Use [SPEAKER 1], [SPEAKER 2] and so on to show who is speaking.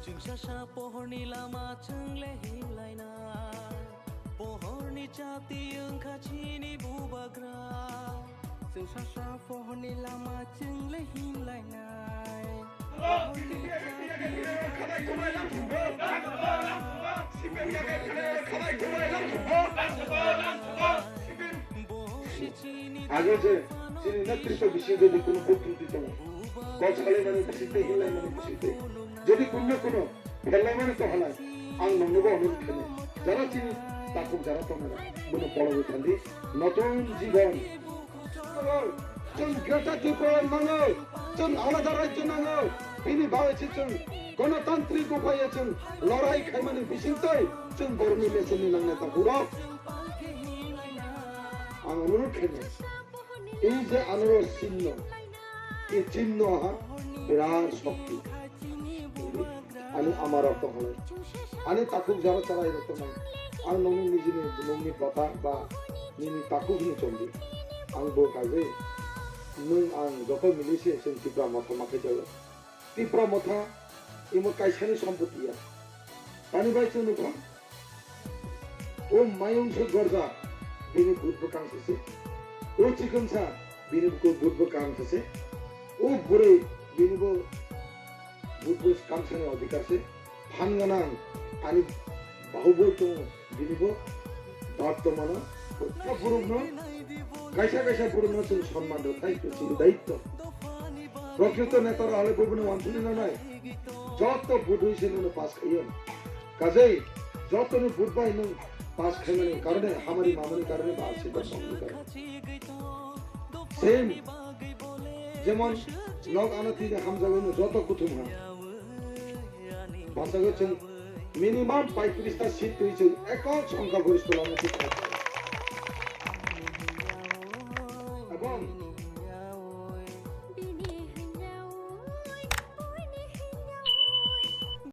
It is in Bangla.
[SPEAKER 1] Sasa pohoni lama cengle hilaina pohoni cati yang kacini bubagra Sasa pohoni lama cengle hilaina pohoni
[SPEAKER 2] আগে যে তিনি নেতৃত্ব বিষয়ে যদি কোনো বক্তৃতা দিত গছালে মানে বসিতে হিলাই মানে বসিতে যদি কোনো হেলাই মানে তো হেলাই আং নঙ্গব অনুরোধে যারা চিনি তাকে যারা তোমরা কোনো পরবর্তী নতুন জীবন जों ग्रेटा त्रिपुरा नांगौ जों आलादा राज्य नांगौ बिनि बायैसो जों गणतान्त्रिक उपायै जों लड़ाई खालामनो बिसिंतै जों बर'नि लेसननि नांनाय दाखुराव आं अनुरोध खालामो এই যে আনারস চিহ্ন এই চিহ্ন বিরাট শক্তি आणि আমার অর্থ হলো आणि তাকুক যারা চালাই রতো নাই আর নমি নিজে নমি কথা বা নিনি তাকুক নি চলবে आं बो काजे नों आं जख मिलिसे जों टिप्रा मथा माखे जायो टिप्रा मथा इमो कायसानि सम्पत्तिया पानी बाय जों नुखा ओ मायं से गरजा बिनि गुदबो कांसेसे ओ चिकनसा बिनि गुदबो कांसेसे ओ बुरे बिनिबो गुदबो कांसेनि अधिकारसे फानगानां आनि बाहुबो तो बिनिबो बर्तमान प्रत्येक गुरुनो কাইসা কাইসা পুরনো সম্মান দায়িত্ব ছিল দায়িত্ব প্রকৃত নেতারা হলে বিভিন্ন অঞ্চলে নয় যত ভোট হয়েছে পাস খাইয়েন কাজেই যত ভোট পাই পাস খাইমানের কারণে আমারই মামনির কারণে বা সেটা সংবিধান সেম যেমন নগ আনাতি হামজাগৈন যত কুতুম হা ভাষা করছেন মিনিমাম 35টা সিট হয়েছে একক সংখ্যাগরিষ্ঠ লাগাতে এবং